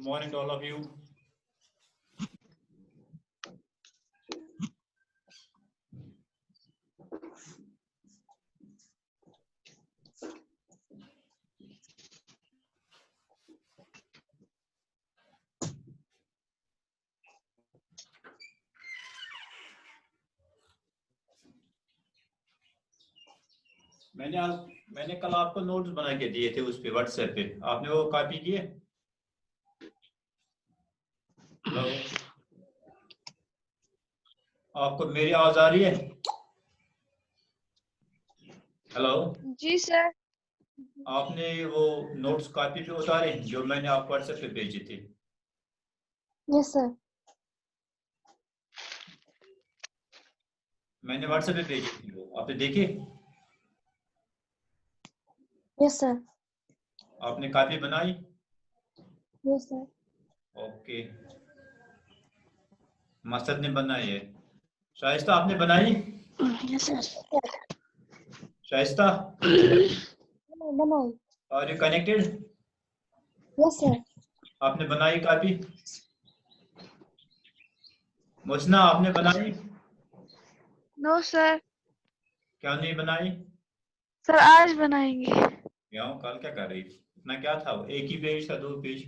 morning to all of you. मैंने कल आपको नोट्स बना के दिए थे उस पे व्हाट्सएप पे, आपने वो कॉपी किए? हेलो, आपको मेरी आवाज आ रही है? हेलो जी सर। आपने वो नोट्स कॉपी पे उतारे जो मैंने आपको व्हाट्सएप पे भेजे थे? Yes sir. मैंने व्हाट्सएप पे भेजे थे, वो आपने देखे? Yes sir. आपने कॉपी बनाई? Yes sir. ओके, मसद ने बनाई है। शाइस्ता आपने बनाई? Yes sir. शाइस्ता बनाई। Are you connected? Yes sir. आपने बनाई कॉपी? मुस्ना आपने बनाई? No sir. क्या नहीं बनाई? सर आज बनाएंगे। क्यों, कल क्या कर रही थी? इतना क्या था वो, एक ही पेज था, 2 पेज?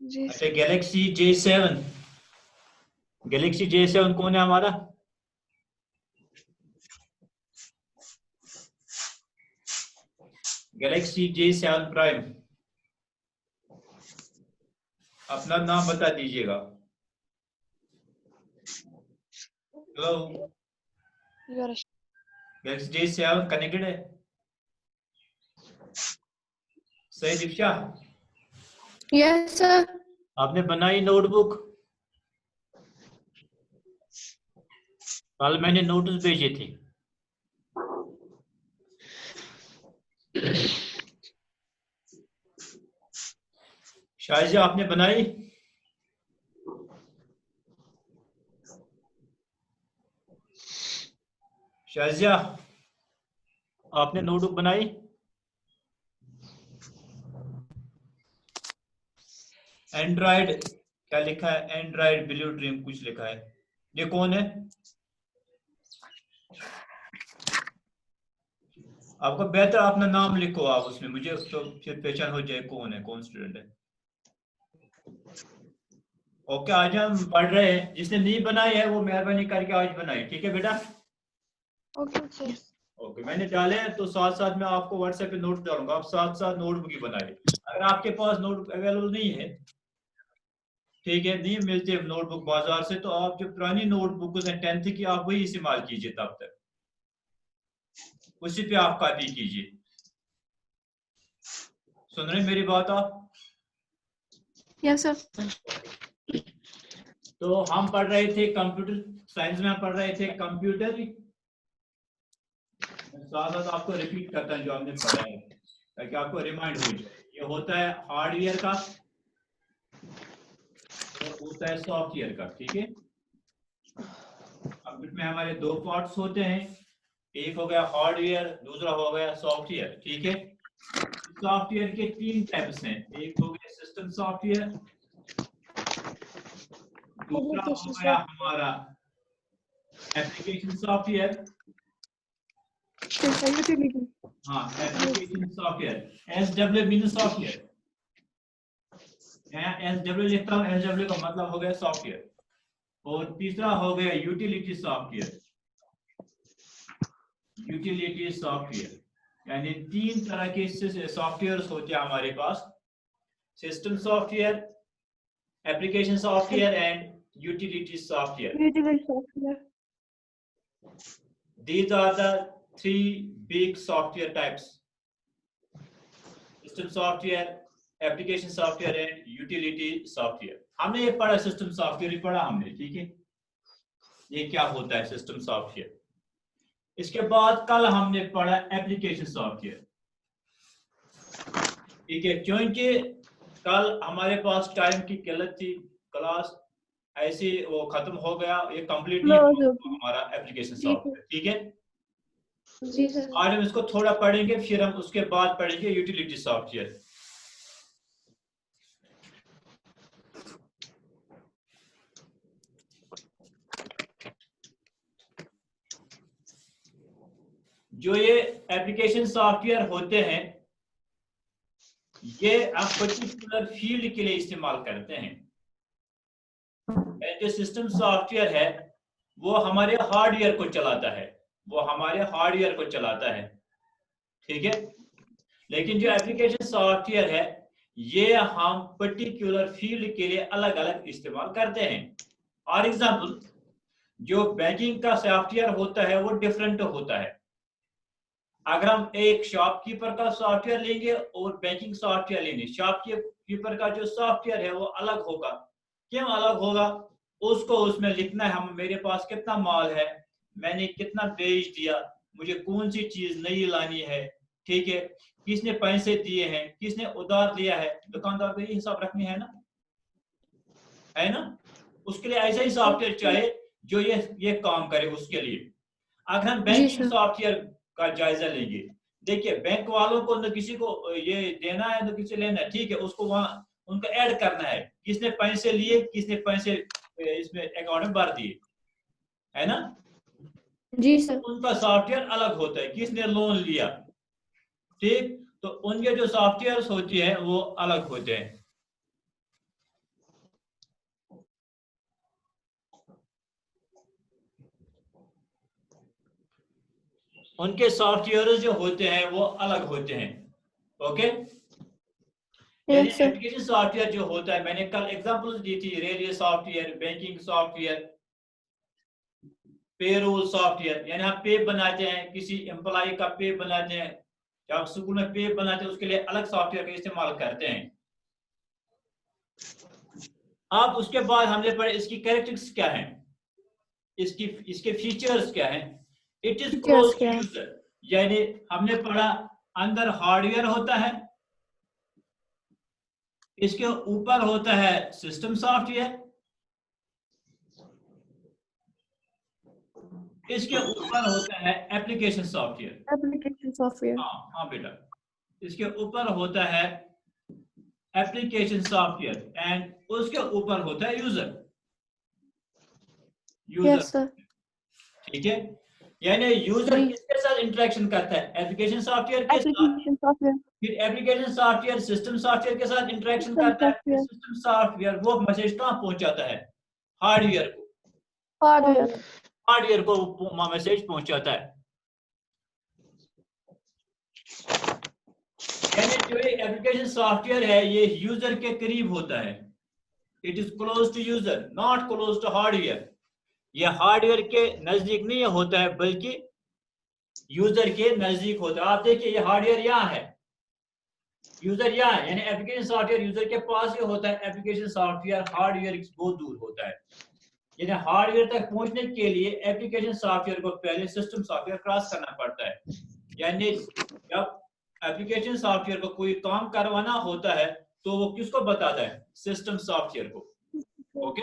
जी अच्छा, sir. Galaxy J7, Galaxy J7 कौन है हमारा? गैलेक्सी J7 प्राइम, अपना नाम बता दीजिएगा। हेलो, गैलेक्सी J7 कनेक्टेड है? सही दीक्षा, यस सर। आपने बनाई नोटबुक? कल मैंने नोट्स भेजे थे। शायद आपने बनाई? शाजिया आपने नोटबुक बनाई? एंड्रॉइड क्या लिखा है? एंड्रॉइड ब्लू ड्रीम कुछ लिखा है, ये कौन है? आपको बेहतर अपना नाम लिखो आप उसमें, मुझे तो फिर पहचान हो जाए कौन है, कौन स्टूडेंट है। ओके, आज हम पढ़ रहे हैं, जिसने नहीं बनाई है वो मेहरबानी करके आज बनाई, ठीक है बेटा? Okay sir. ओके, मैंने डाले हैं तो साथ साथ में आपको व्हाट्सएप पे नोट डालूंगा, आप साथ साथ नोटबुक ही बनाइए। अगर आपके पास नोटबुक अवेलेबल नहीं है, ठीक है, नहीं मिलती है नोटबुक बाजार से, तो आप जो पुरानी नोटबुक है 10th की, आप वही इस्तेमाल कीजिए, तब तक उसी पे आप कॉपी कीजिए। सुन रहे मेरी बात आप? Yes sir. तो हम पढ़ रहे थे कंप्यूटर साइंस में, हम पढ़ रहे थे कंप्यूटर। साथ साथ आपको रिपीट करता है जो हमने पढ़ा है ताकि आपको रिमाइंड हो जाए। ये होता है हार्डवेयर का और होता है सॉफ्टवेयर का, ठीक है? कंप्यूटर में हमारे 2 पार्ट्स होते हैं, एक हो गया हार्डवेयर, दूसरा हो गया सॉफ्टवेयर, ठीक है? सॉफ्टवेयर के 3 टाइप्स हैं, एक हो गया सिस्टम सॉफ्टवेयर, दूसरा हो गया हमारा एप्लीकेशन सॉफ्टवेयर। हाँ, application software, SW mean software, SW लिखता हूँ, SW का मतलब हो गया सॉफ्टवेयर। और तीसरा हो गया यूटिलिटी सॉफ्टवेयर, यूटिलिटी सॉफ्टवेयर, यानी 3 तरह के सॉफ्टवेयर होते हैं हमारे पास, system software, application software and utility software. These are the 3 big software types: system software, application software and utility software. हमने ये पढ़ा, सिस्टम सॉफ्टवेयर ही पढ़ा हमने, ठीक है? ये क्या होता है सिस्टम सॉफ्टवेयर। इसके बाद कल हमने पढ़ा एप्लीकेशन सॉफ्टवेयर, ठीक है? क्योंकि कल हमारे पास टाइम की किल्लत थी, क्लास ऐसे वो खत्म हो गया, ये कंप्लीट नहीं हुआ हमारा एप्लीकेशन सॉफ्टवेयर, ठीक है? जी सर। आज हम इसको थोड़ा पढ़ेंगे, फिर हम उसके बाद पढ़ेंगे यूटिलिटी सॉफ्टवेयर। जो ये एप्लीकेशन सॉफ्टवेयर होते हैं ये आप पर्टिकुलर फील्ड के लिए इस्तेमाल करते हैं। जो सिस्टम सॉफ्टवेयर है वो हमारे हार्डवेयर को चलाता है, वो हमारे हार्डवेयर को चलाता है, ठीक है। लेकिन जो एप्लीकेशन सॉफ्टवेयर है ये हम पर्टिकुलर फील्ड के लिए अलग अलग इस्तेमाल करते हैं। फॉर एग्जाम्पल जो बैंकिंग का सॉफ्टवेयर होता है वो डिफरेंट होता है। अगर हम एक शॉपकीपर का सॉफ्टवेयर लेंगे और बैंकिंग सॉफ्टवेयर लेंगे, शॉपकीपर का जो सॉफ्टवेयर है वो अलग होगा। क्यों अलग होगा? उसको उसमें लिखना है हम मेरे पास कितना माल है, मैंने कितना बेच दिया, मुझे कौन सी चीज नई लानी है, ठीक है, किसने पैसे दिए हैं, किसने उधार लिया है, दुकानदार को ये हिसाब रखनी है ना। उसके लिए ऐसा ही सॉफ्टवेयर चाहिए जो ये काम करे उसके लिए। अगर हम बैंकिंग सॉफ्टवेयर का जायजा लेंगे, देखिए बैंक वालों को न किसी को ये देना है न किसी लेना है, ठीक है, उसको वहां उनको ऐड करना है, किसने पैसे लिए, किसने पैसे इसमें अकाउंट में भर दिए, है ना। जी सर। उनका सॉफ्टवेयर अलग होता है, किसने लोन लिया, ठीक, तो उनके जो सॉफ्टवेयर होती है वो अलग होते हैं। उनके सॉफ्टवेयर जो होते हैं वो अलग होते हैं, ओके। एप्लीकेशन सॉफ्टवेयर जो होता है, मैंने कल एग्जांपल दी थी, railway software, banking software, payroll software, यानी आप पे बनाते हैं, किसी एम्प्लॉय का पे बनाते हैं, जब स्कूल में पे बनाते हैं उसके लिए अलग सॉफ्टवेयर का इस्तेमाल करते हैं। अब उसके बाद हमने पढ़ा इसकी कैरेक्टरिस्टिक्स क्या है, इसके फीचर्स क्या है। It is close to user, यानी हमने पढ़ा अंदर हार्डवेयर होता है, इसके ऊपर होता है सिस्टम सॉफ्टवेयर, इसके ऊपर होता है एप्लीकेशन सॉफ्टवेयर। हाँ बेटा, इसके ऊपर होता है एप्लीकेशन सॉफ्टवेयर एंड उसके ऊपर होता है यूजर। ठीक है, यानी यूजर किसके साथ इंटरेक्शन करता है, एप्लीकेशन सॉफ्टवेयर के साथ, फिर एप्लीकेशन सॉफ्टवेयर सिस्टम सॉफ्टवेयर के साथ इंटरेक्शन करता है, फिर सिस्टम सॉफ्टवेयर वो मैसेज कहां पहुंचाता है, हार्डवेयर को मैसेज पहुंचाता है। यानी जो एप्लीकेशन सॉफ्टवेयर है ये यूजर के करीब होता है, it is close to user, not close to hardware. ये हार्डवेयर के नजदीक नहीं होता है बल्कि यूजर के नजदीक होता है। आप देखिए ये हार्डवेयर यहाँ है, यूजर यहाँ है, यानी एप्लीकेशन सॉफ्टवेयर यूजर के पास ही होता है, एप्लीकेशन सॉफ्टवेयर हार्डवेयर बहुत दूर होता है। यानी हार्डवेयर तक पहुंचने के लिए एप्लीकेशन सॉफ्टवेयर को पहले सिस्टम सॉफ्टवेयर क्रॉस करना पड़ता है। यानी जब एप्लीकेशन सॉफ्टवेयर को कोई काम करवाना होता है तो वो किसको बताता है, सिस्टम सॉफ्टवेयर को, okay.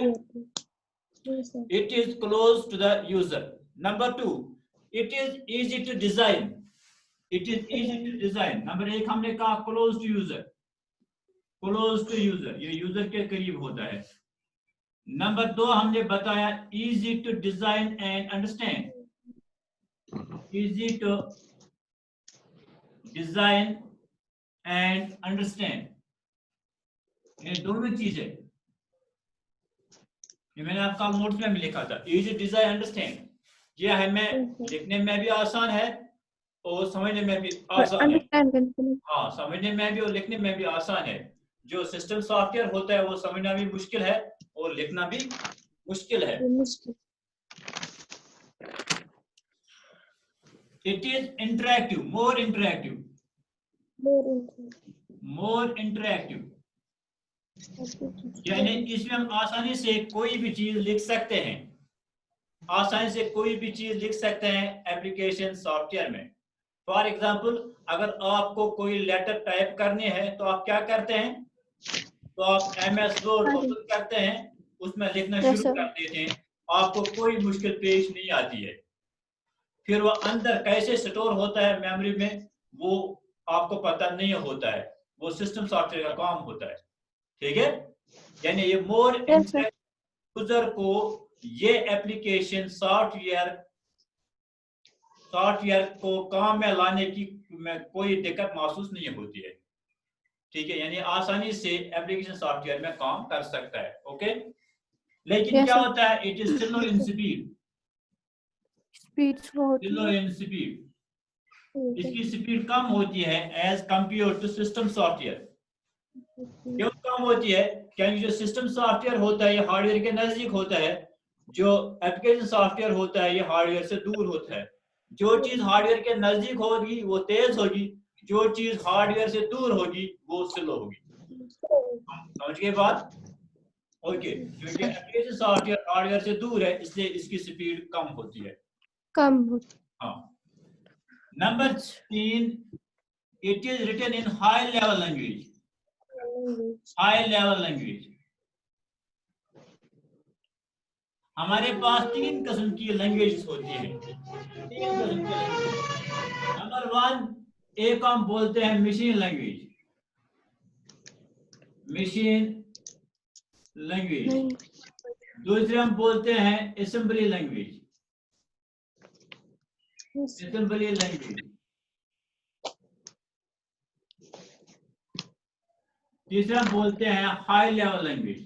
It is close to the user. Number 2, it is easy to design. It is easy to design. Number 1 हमने कहा close to user. Close to user, ये यूजर के करीब होता है। नंबर 2 हमने बताया easy to design and understand. Easy to design and understand. ये दोनों चीजें ये मैंने आपका नोट्स में भी लिखा था, इजी डिजाइन अंडरस्टैंड, ये हमें लिखने में भी आसान है और समझने में भी आसान है। हाँ, समझने में भी और लिखने में भी आसान है। जो सिस्टम सॉफ्टवेयर होता है वो समझना भी मुश्किल है और लिखना भी मुश्किल है। It is interactive, more interactive, यानी इसमें हम आसानी से कोई भी चीज लिख सकते हैं, आसानी से कोई भी चीज लिख सकते हैं एप्लीकेशन सॉफ्टवेयर में। फॉर एग्जांपल अगर आपको कोई लेटर टाइप करने हैं तो आप क्या करते हैं, तो आप MS वर्ड ओपन करते हैं, उसमें लिखना शुरू कर देते हैं, आपको कोई मुश्किल पेश नहीं आती है। फिर वो अंदर कैसे स्टोर होता है मेमोरी में वो आपको पता नहीं होता है, वो सिस्टम सॉफ्टवेयर का काम होता है, ठीक है। यानी ये मोर यूजर को ये एप्लीकेशन सॉफ्टवेयर सॉफ्टवेयर को काम में लाने की में कोई दिक्कत महसूस नहीं होती है, ठीक है, यानी आसानी से एप्लीकेशन सॉफ्टवेयर में काम कर सकता है। ओके, लेकिन Yes, क्या sir. होता है, it is slow in speed, Speed slow होती स्लो है। इन स्पीड, इसकी स्पीड कम होती है as compare to system software. क्यों कम होती है? क्योंकि जो सिस्टम सॉफ्टवेयर होता है ये हार्डवेयर के नजदीक होता है, जो एप्लीकेशन सॉफ्टवेयर होता है ये हार्डवेयर से दूर होता है। जो चीज हार्डवेयर के नजदीक होगी वो तेज होगी, जो चीज हार्डवेयर से दूर होगी वो स्लो होगी। समझ गए बात? ओके, क्योंकि एप्लीकेशन सॉफ्टवेयर हार्डवेयर से दूर है इसलिए इसकी स्पीड कम होती है। कम होती हाँ। Number 3, it is written in high level language. High level language, हमारे पास 3 किस्म की लैंग्वेज होती है, 3 किस्म की लैंग्वेज। नंबर 1, एक हम बोलते हैं मशीन लैंग्वेज, मशीन लैंग्वेज। नहीं। दूसरे हम बोलते हैं असेंबली लैंग्वेज, असेंबली लैंग्वेज। तीसरा हम बोलते हैं हाई लेवल लैंग्वेज।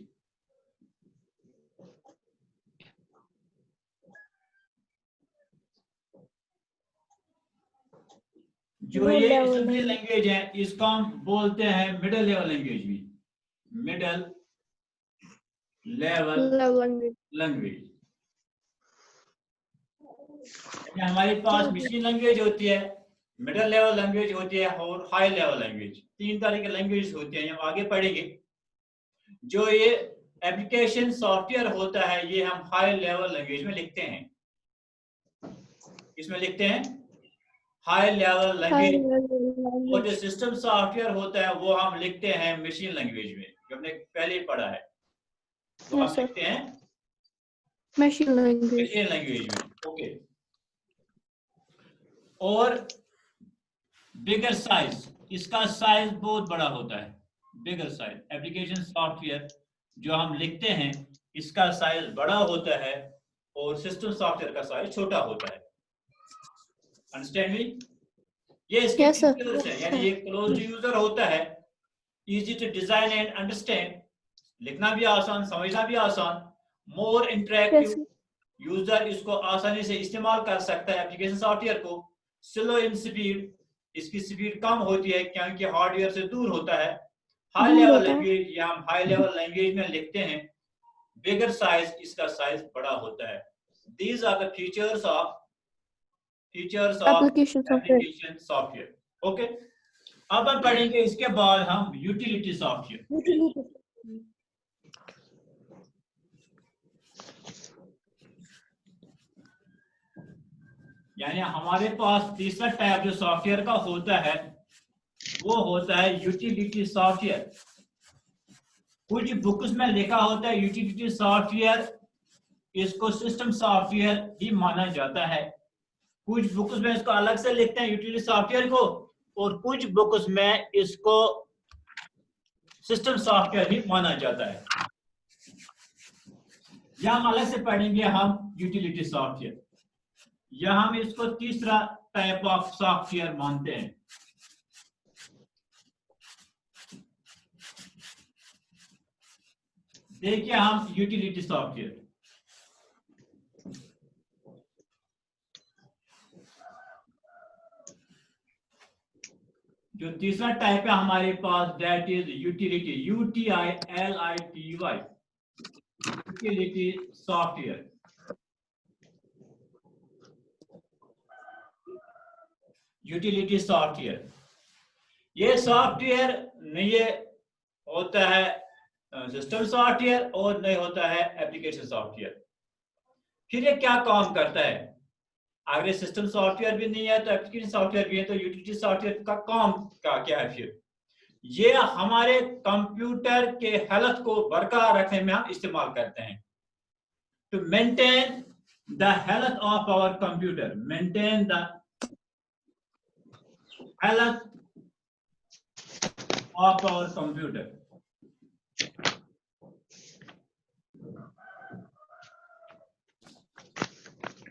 जो Low ये level असेंबली language. लैंग्वेज है इसको हम बोलते हैं मिडिल लेवल लैंग्वेज भी, middle level Level language. Language. हमारे पास मशीन लैंग्वेज होती है, मिडिल लेवल लैंग्वेज होती है और हाई लेवल लैंग्वेज। 3 तरह की लैंग्वेज होती है, हम आगे पढ़ेंगे। जो ये एप्लीकेशन सॉफ्टवेयर होता है ये हम हाई लेवल लैंग्वेज में लिखते हैं। इसमें लिखते हैं high level High language. level और जो language. सिस्टम सॉफ्टवेयर होता है वो हम लिखते हैं मशीन लैंग्वेज में, जो हमने पहले ही पढ़ा है, तो Yes, हम sir. लिखते हैं Machine language. मशीन लैंग्वेज में। ओके, और बिगर साइज, इसका साइज बहुत बड़ा होता है। बिगर साइज, एप्लीकेशन सॉफ्टवेयर जो हम लिखते हैं इसका साइज बड़ा होता है और सिस्टम सॉफ्टवेयर का साइज छोटा होता है। Understand me? ये इसके Yes, sir. फीचर्स है, यानी ये क्लोज्ड यूजर होता है, easy to design and understand, लिखना भी आसान, समझना भी आसान, more Yes, interactive, sir. User इसको आसानी से इस्तेमाल कर सकता है एप्लीकेशन सॉफ्टवेयर को। स्लो इन स्पीड, इसकी स्पीड कम होती है क्योंकि हार्डवेयर से दूर होता है। हाई दूर लेवल होता है। लैंग्वेज, या हम हाई लेवल लैंग्वेज में लिखते हैं। बिगर साइज, इसका साइज बड़ा होता है। These are the features of Application software. Application software. Okay, अब हम पढ़ेंगे इसके बाद हम यूटिलिटी सॉफ्टवेयर। Utility. यानी हमारे पास तीसरा टाइप जो सॉफ्टवेयर का होता है वो होता है यूटिलिटी सॉफ्टवेयर। कुछ बुक्स में लिखा होता है यूटिलिटी सॉफ्टवेयर, इसको सिस्टम सॉफ्टवेयर ही माना जाता है। कुछ बुक्स में इसको अलग से लिखते हैं यूटिलिटी सॉफ्टवेयर को, और कुछ बुक्स में इसको सिस्टम सॉफ्टवेयर ही माना जाता है। या हम अलग से पढ़ेंगे हम यूटिलिटी सॉफ्टवेयर, या हम इसको तीसरा टाइप ऑफ सॉफ्टवेयर मानते हैं। देखिए हम यूटिलिटी सॉफ्टवेयर, जो तीसरा टाइप है हमारे पास, that is utility, UTILITY, utility software. Utility software, ये सॉफ्टवेयर नहीं होता है सिस्टम सॉफ्टवेयर और नहीं होता है एप्लीकेशन सॉफ्टवेयर। फिर ये क्या काम करता है? अगर ये सिस्टम सॉफ्टवेयर भी नहीं है तो एप्लीकेशन सॉफ्टवेयर भी है, तो यूटिलिटी सॉफ्टवेयर का काम क्या है? फिर ये हमारे कंप्यूटर के हेल्थ को बरकरार रखने में हम इस्तेमाल करते हैं। To maintain the health of our computer, maintain the health of our computer.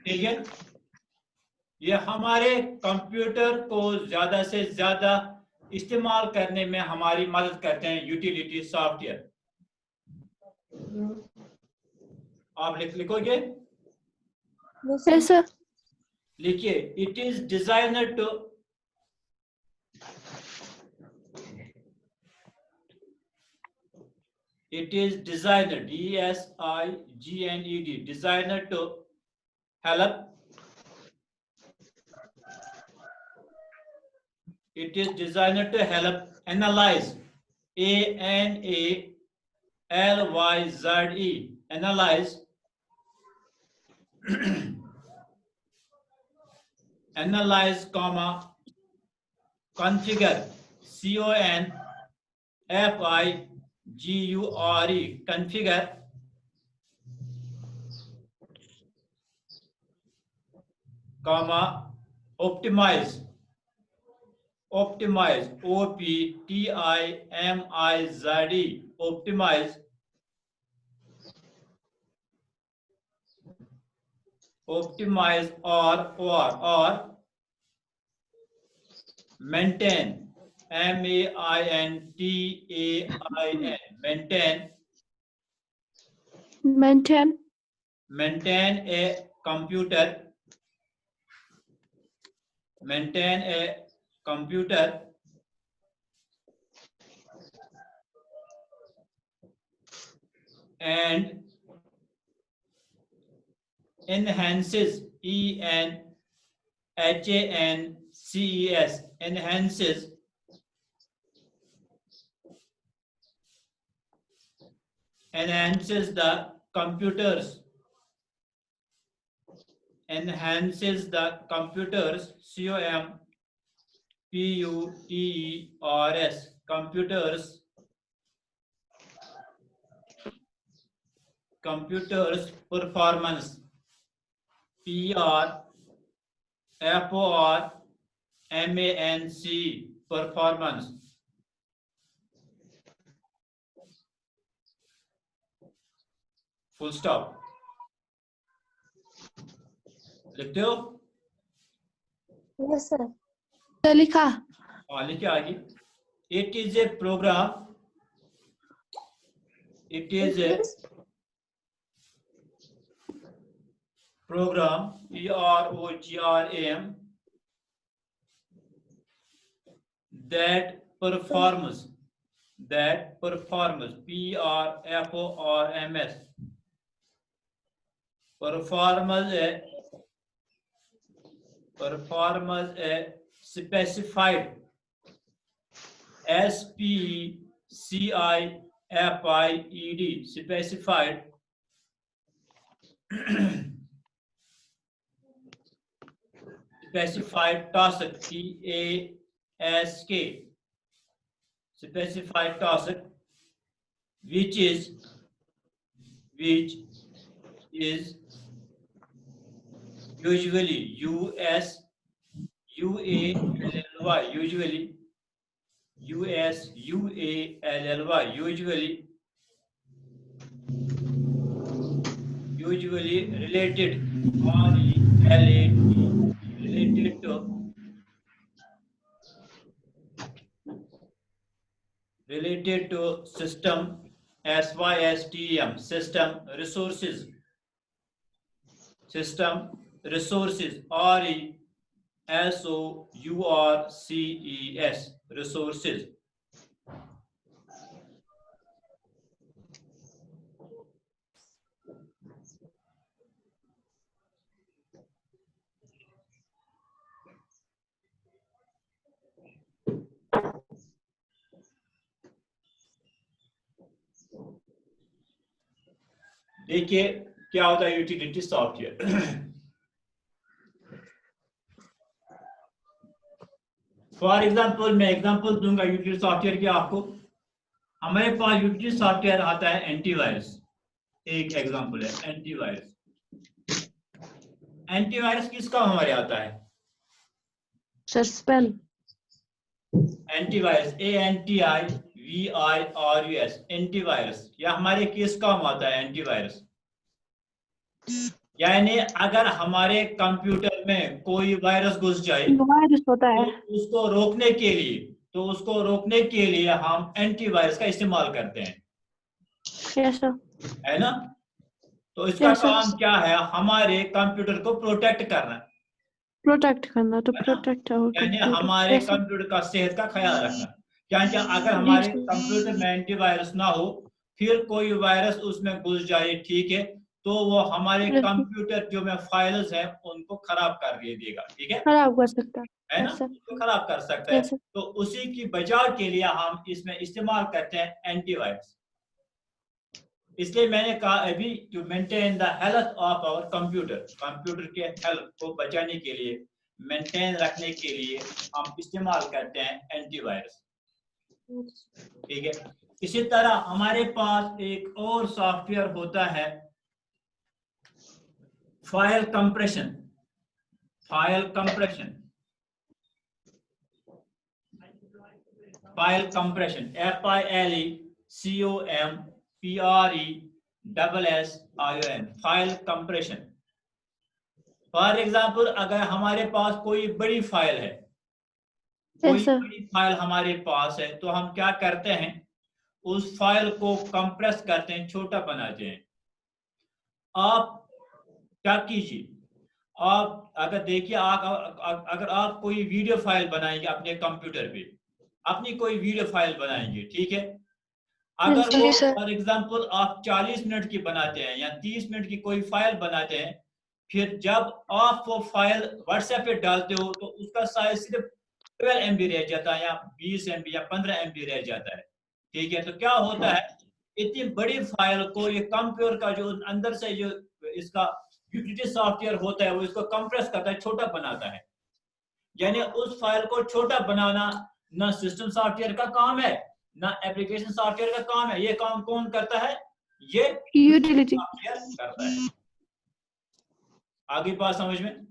ठीक है, ये हमारे कंप्यूटर को ज्यादा से ज्यादा इस्तेमाल करने में हमारी मदद करते हैं, यूटिलिटी सॉफ्टवेयर। आप लिखोगे? Yes, sir. लिखिए, it is designer to it is designed, DSIGNED, designed to help. It is designed to help analyze, ANALYZE, analyze, analyze, comma, configure, CONFIGURE, configure, comma, optimize, optimize, OPTIMIZE, optimize, optimize, or maintain, MAINTAIN, maintain a computer, maintain a computer, and enhances, ENHANCES, enhances, enhances the computers, enhances the computers, COMPUTERS, computers, computers performance, PRFORMANC, performance. Full stop. लिखते हो? Yes, sir. लिखा। हाँ, लिखे आगे। It is a program. It is a program, PROGRAM, that performs, PRFORMS, performs a specified, SPECIFIED, specified specified task, TASK, specified task, which is usually UALLY, usually related, related to system, SYSTM, system resources, RESOURCES, resources. देखिए क्या होता है utility software. For example मैं example दूंगा utility software की आपको। हमारे पास utility software आता है एंटीवायरस, एक एग्जांपल है एंटीवायरस। एंटीवायरस किसका हमारे आता है? Sir spell antivirus, ANTIVIRUS, antivirus. या हमारे किस काम आता है एंटीवायरस? यानी अगर हमारे कंप्यूटर में कोई वायरस घुस जाए वायरस होता है तो उसको रोकने के लिए हम एंटीवायरस का इस्तेमाल करते हैं, यस सर है ना। तो इसका यस सर काम क्या है, हमारे कंप्यूटर को प्रोटेक्ट करना, प्रोटेक्ट करना तो है ना। प्रोटेक्ट और यानी कंप्यूटर हमारे यस सर कंप्यूटर का सेहत का ख्याल रखना, क्योंकि अगर जी हमारे कंप्यूटर में एंटीवायरस ना हो, फिर कोई वायरस उसमें घुस जाए, ठीक है, तो वो हमारे यस कंप्यूटर जो में फाइल्स हैं उनको खराब कर देगा, ठीक है खराब कर सकता है ना, यस सर उसको खराब कर सकता है। यस सर तो उसी की बचाव के लिए हम इसमें इस्तेमाल करते हैं एंटीवायरस। इसलिए मैंने कहा अभी, to maintain the health of our computer के हेल्थ को बचाने के लिए, मेंटेन रखने के लिए हम इस्तेमाल करते हैं एंटीवायरस, ठीक है। इसी तरह हमारे पास एक और सॉफ्टवेयर होता है file compression, file compression, file compression, FILECOMPRESSION, file compression. For example अगर हमारे पास कोई बड़ी फाइल है, कोई यस सर बड़ी फाइल हमारे पास है, तो हम क्या करते हैं, उस फाइल को कंप्रेस करते हैं, छोटा बनाते हैं। आप क्या कीजिए, आप अगर देखिए, अगर आप कोई वीडियो फाइल बनाएंगे अपने कंप्यूटर पे, अपनी कोई वीडियो फाइल बनाएंगे, ठीक है, अगर यस वो सर फॉर एग्जांपल आप 40 मिनट की बनाते हैं या 30 मिनट की कोई फाइल बनाते हैं, फिर जब आप वो फाइल व्हाट्सएप पे डालते हो तो उसका साइज सिर्फ 12 MB रह जाता है, या 20 MB या 15 MB रह जाता है, ठीक है। तो क्या होता है, इतनी बड़ी फाइल को ये कंप्यूटर का जो अंदर से जो इसका यूटिलिटी सॉफ्टवेयर होता है वो इसको कंप्रेस करता है, छोटा बनाता है। यानी उस फाइल को छोटा बनाना ना सिस्टम सॉफ्टवेयर का काम है, ना एप्लीकेशन सॉफ्टवेयर का काम है, ये काम कौन करता है, ये यूटिलिटी सॉफ्टवेयर करता है। आगे बात समझ में।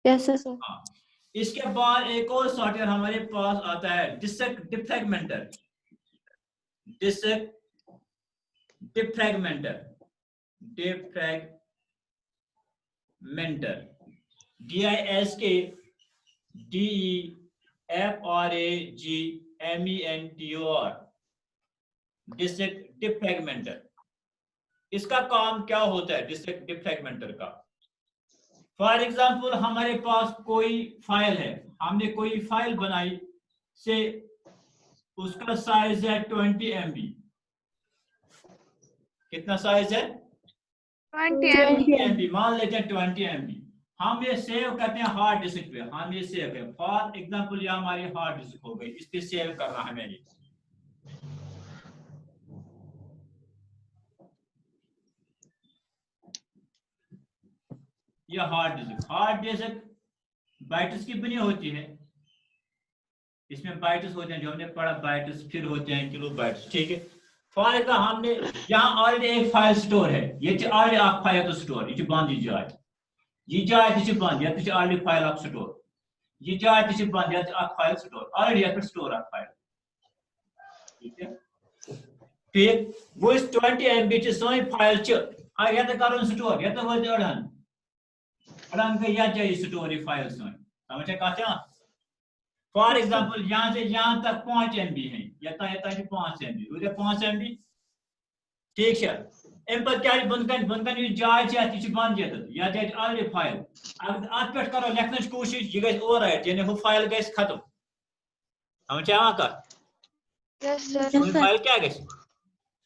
यस सर हाँ, इसके बाद एक और सॉफ्टवेयर हमारे पास आता है डिफ्रैगमेंटर, डिफ्रैगमेंटर, DISKDEFRAGMENTOR, डिफ्रैगमेंटर। इसका काम क्या होता है डिफ्रैगमेंटर का, फॉर एग्जाम्पल हमारे पास कोई फाइल है, हमने कोई फाइल बनाई से उसका साइज है 20 MB, कितना साइज है 20 MB, मान लेते हैं 20 MB। हम ये सेव करते हैं हार्ड डिस्क पे, हम ये सेव करें, फॉर एग्जाम्पल ये हमारी हार्ड डिस्क हो गई, इस पे सेव करना हमें ये हार्ड डिस्क बाइट्स की बनी होती है, इसमें बाइट्स होते हैं, जो हमने पढ़ा बाइट्स, फिर होते हैं किलो बाइट्स, ठीक है। फॉर एग्जाम्पल हमने यहाँ ऑलरेडी एक फाइल स्टोर है, ये ऑलरेडी आप फाइल स्टोर, ये बंद जाए, ये जाए बंद, ये ऑलरेडी फाइल आप स्टोर, ये जाए बंद, ये फाइल स्टोर, ऑलरेडी ये स्टोर आप फाइल, ठीक है। फिर वो इस 20 MB सोई फाइल ये तो करो स्टोर, ये तो वो अड़न के या चाहिए स्टोर फाइल सोई, समझे कहते हैं। फॉर एग्जाम्पल यहाँ से यहाँ तक 5 MB है, यता 5 MB, उधर 5 MB, ठीक है। इन पर क्या बनकन ये जाय छ बंद या जाय ऑलरेडी फाइल, अगर अत पे करो लिखने की कोशिश, ये गई ओवरराइट, यानी वो फाइल गई खत्म, समझ आवा का यस सर फाइल क्या गई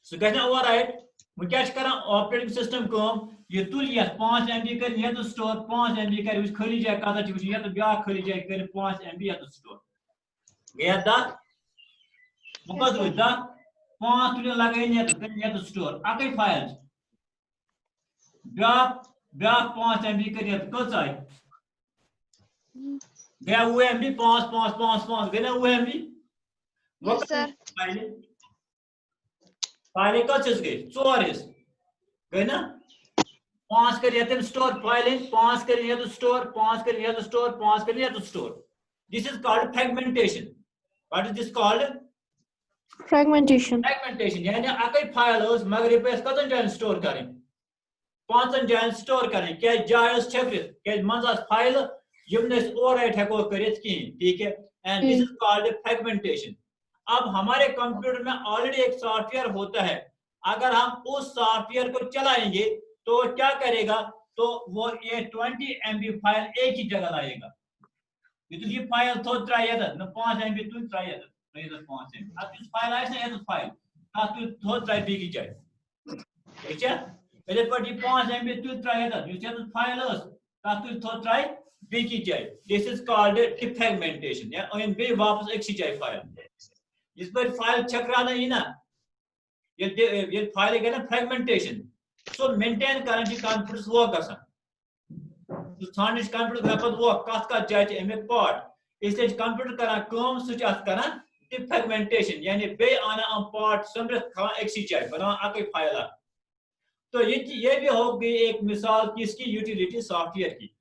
सो गई ना ओवरराइट। वो क्या करा ऑपरेटिंग सिस्टम काम, ये तुल ये 5 MB कर ये तो स्टोर, 5 MB कर उस खाली जाय कदा छ ये तो ब्या खाली जाय कर 5 MB या तो स्टोर गया दा मुकद रोज दा 5 तुल लगे ने तो स्टोर अकै फाइल ब्या 5 MB कर ये कस आय गया वो MB 5 गया ना वो MB वो फाइल कस गई 4 गई ना 5 कर ये स्टोर फाइल 5 कर ये तो स्टोर 5 कर ये तो स्टोर 5 कर ये तो store, this is called fragmentation. What is this called fragmentation यानी अकै फाइल मगर ये पे कतन जान स्टोर करें पांचन जायन स्टोर करें क्या जाय छपरित क्या मंज फाइल यम ओवर राइट हेको करित कहीं, ठीक है, and this is called fragmentation. अब हमारे कंप्यूटर में ऑलरेडी एक सॉफ्टवेयर होता है, अगर हम उस सॉफ्टवेयर को चलाएंगे तो क्या करेगा, तो वो ये 20 MB फाइल एक ही जगह लाएगा। ये फाइल थो त्रायत न 5 MB तुम त्रायत नहीं तो 5 MB अब इस फाइल आए ना ये फाइल का तू थो त्राय बीगी जाए, ठीक है, पहले पर ये 5 MB तू त्रायत ये तो फाइल का तू थो त्राय बीगी जाए। दिस इज कॉल्ड डिफ्रेगमेंटेशन, या इन बे वापस एक सी जाए फाइल इस पर फाइल चक्राना ही ना ये फाइल गए ना फ्रेगमेंटेशन सो मेंटेन करन जी कंप्यूटर वो गसन थानिश कंप्यूटर रपत वो कत जाए अमिक पार्ट इसलिए कंप्यूटर करान काम सुच अत करान डिफ्रेगमेंटेशन यानी बे आना हम पार्ट समृत खान एक सी जाए बना अक फाइल। तो ये भी हो गई एक मिसाल किसकी, यूटिलिटी सॉफ्टवेयर की।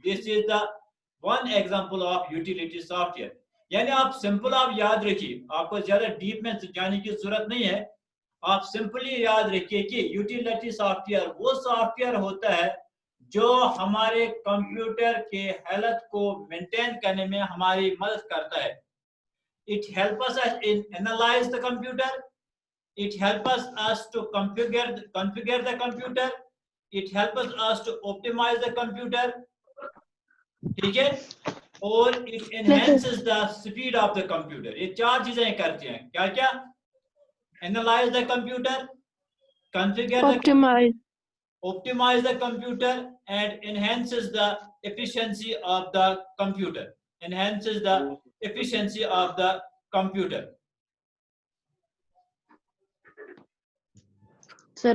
This is the one example of utility software. यानी आप सिंपल आप याद रखिए, आपको ज्यादा डीप में जाने की जरूरत नहीं है, आप सिंपली याद रखिए कि यूटिलिटी सॉफ्टवेयर वो सॉफ्टवेयर होता है जो हमारे कंप्यूटर के हालत को मेंटेन करने में हमारी मदद करता है। It help us in analyse the computer, it helps us to configure the computer, it helps us to optimize the computer, ठीक है, और it enhances the speed of the computer। ये चार चीजें करते हैं, क्या क्या, analyze the computer, configure the computer, optimize the computer, and enhances the efficiency of the computer, enhances the efficiency of the computer।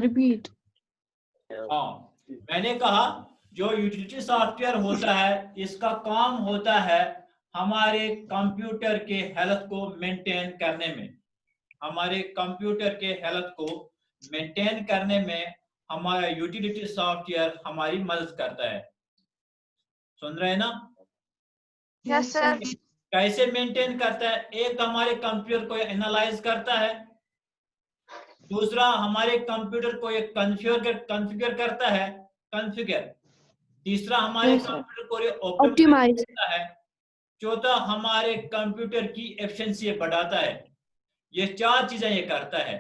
Repeat. हाँ, मैंने कहा जो यूटिलिटी सॉफ्टवेयर होता है इसका काम होता है हमारे कंप्यूटर के हेल्थ को मेंटेन करने में, हमारे कंप्यूटर के हेल्थ को मेंटेन करने में हमारा यूटिलिटी सॉफ्टवेयर हमारी मदद करता है। सुन रहे हैं ना? Yes sir. कैसे मेंटेन करता है, एक हमारे कंप्यूटर को एनालाइज करता है, दूसरा हमारे कंप्यूटर को एक कॉन्फ़िगर करता है, कॉन्फ़िगर, तीसरा हमारे कंप्यूटर को ऑप्टिमाइज करता है, चौथा हमारे कंप्यूटर की एफिशिएंसी बढ़ाता है। ये चार चीजें ये करता है,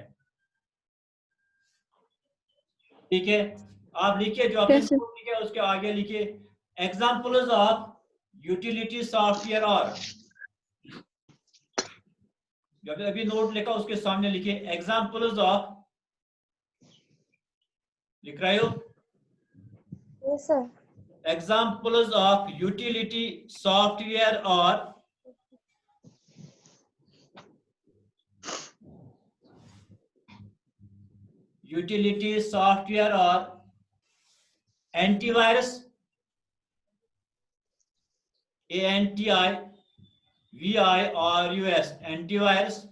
ठीक है। आप लिखिए जो आपने लिखा उसके आगे लिखिए एग्जांपल्स ऑफ यूटिलिटी सॉफ्टवेयर और जब अभी नोट लिखा उसके सामने लिखिए एग्जांपल्स ऑफ, लिख रहे हो? Yes sir. Examples of utility software are antivirus, ANTIVIRUS, antivirus,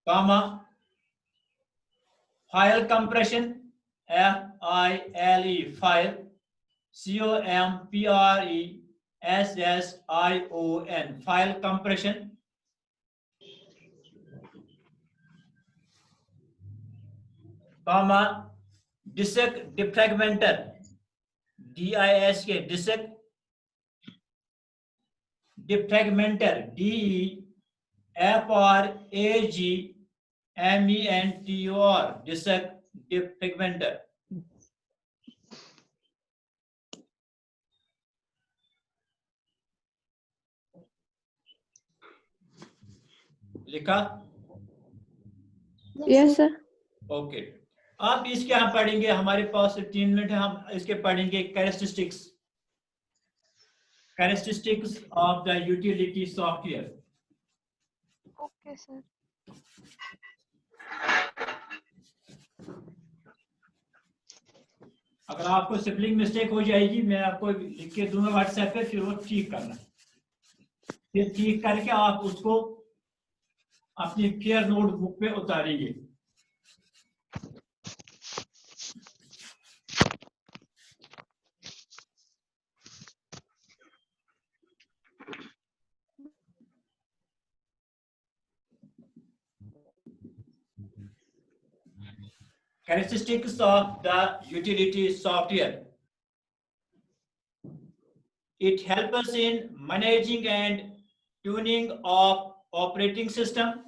comma, file compression, FILE, file, COMPRESSION, file compression, comma, disk defragmenter, DISK, disk defragmenter, DEFRAGMENTOR, disk defragmenter। लिखा? Yes sir. ओके, अब इसके हम पढ़ेंगे, हमारे पास 3 मिनट है, हम इसके पढ़ेंगे characteristics of the utility software. Okay sir. अगर आपको स्पेलिंग मिस्टेक हो जाएगी मैं आपको लिख के दूंगा व्हाट्सएप पे, फिर वो ठीक करना, फिर ठीक करके आप उसको अपनी केयर नोटबुक पे उतारेंगे। Characteristics of the utility software. It helps us in managing and tuning of operating system.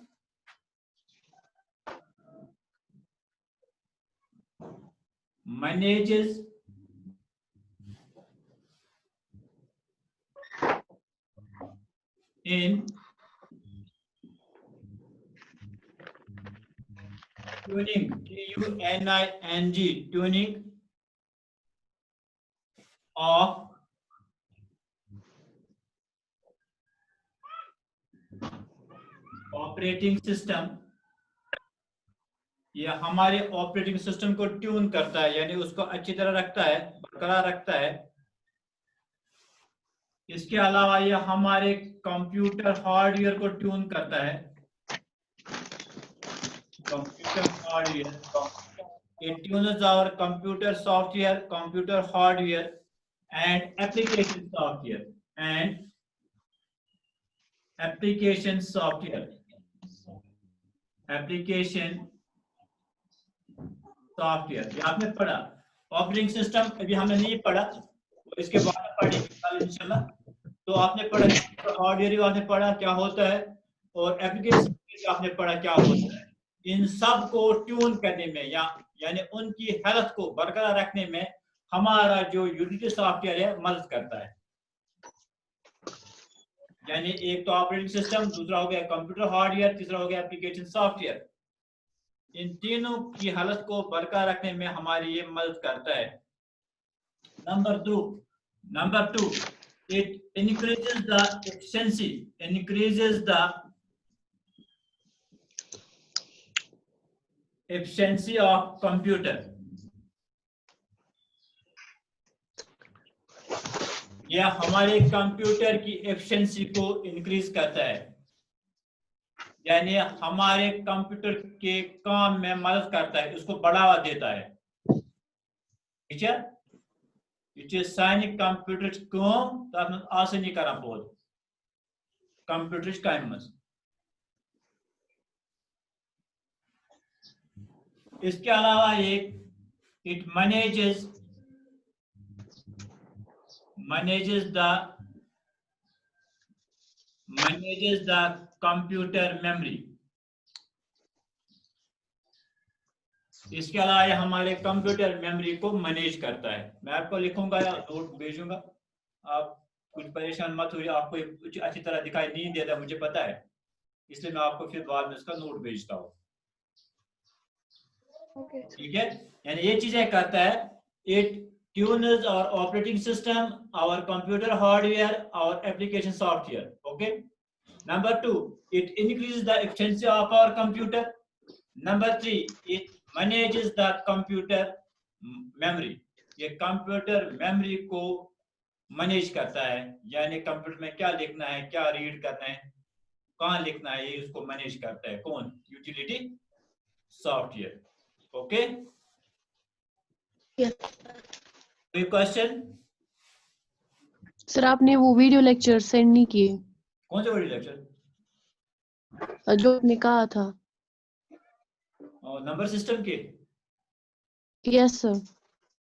Manages in tuning, T-U-N-I-N-G, tuning of operating system. ये हमारे ऑपरेटिंग सिस्टम को ट्यून करता है, यानी उसको अच्छी तरह रखता है, बरकरार रखता है. इसके अलावा ये हमारे कंप्यूटर हार्डवेयर को ट्यून करता है. Computer hardware, it tunes our computer software, computer hardware and application software and application software. Application software, ये आपने पढ़ा. ऑपरेटिंग सिस्टम अभी हमने नहीं पढ़ा, तो इसके बाद पढ़ेंगे कल इंशाल्लाह. तो आपने पढ़ा हार्डवेयर, आपने पढ़ा क्या होता है, और एप्लीकेशन आपने पढ़ा क्या होता है. इन सब को ट्यून करने में यानी उनकी हेल्थ को बरकरार रखने में हमारा जो यूटिलिटी सॉफ्टवेयर है मदद करता है. यानी एक तो ऑपरेटिंग सिस्टम, दूसरा हो गया कंप्यूटर हार्डवेयर, तीसरा हो गया एप्लीकेशन सॉफ्टवेयर. इन तीनों की हालत को बरकरार रखने में हमारी ये मदद करता है. Number two, it increases the efficiency of computer. यह हमारे कंप्यूटर की एफिशिएंसी को इंक्रीज करता है, यानी हमारे कंप्यूटर के काम में मदद करता है, उसको बढ़ावा देता है. ठीक है, ये साइन कंप्यूटर काम तब आसानी करा बोल कंप्यूटर काम में. इसके अलावा एक it manages the computer memory. इसके अलावा ये हमारे कंप्यूटर मेमोरी को मैनेज करता है. मैं आपको लिखूंगा या नोट भेजूंगा, आप कुछ परेशान मत होइए. आपको कुछ अच्छी तरह दिखाई नहीं देता, मुझे पता है, इसलिए मैं आपको फिर बाद में इसका नोट भेजता हूँ. ठीक है, यानी ये चीजें करता है. It tunes our operating system, our computer hardware, our application software. Okay. Number 2, it increases the efficiency of our computer. Number 3, it manages the computer memory. ये कंप्यूटर मेमोरी को मैनेज करता है, यानी कंप्यूटर में क्या लिखना है, क्या रीड करना है, कहाँ लिखना है, ये उसको मैनेज करता है. कौन? Utility software. ओके, कोई क्वेश्चन? सर आपने वो वीडियो लेक्चर सेंड नहीं किए. कौन सा वीडियो लेक्चर? जो आपने कहा था नंबर सिस्टम के. Yes sir.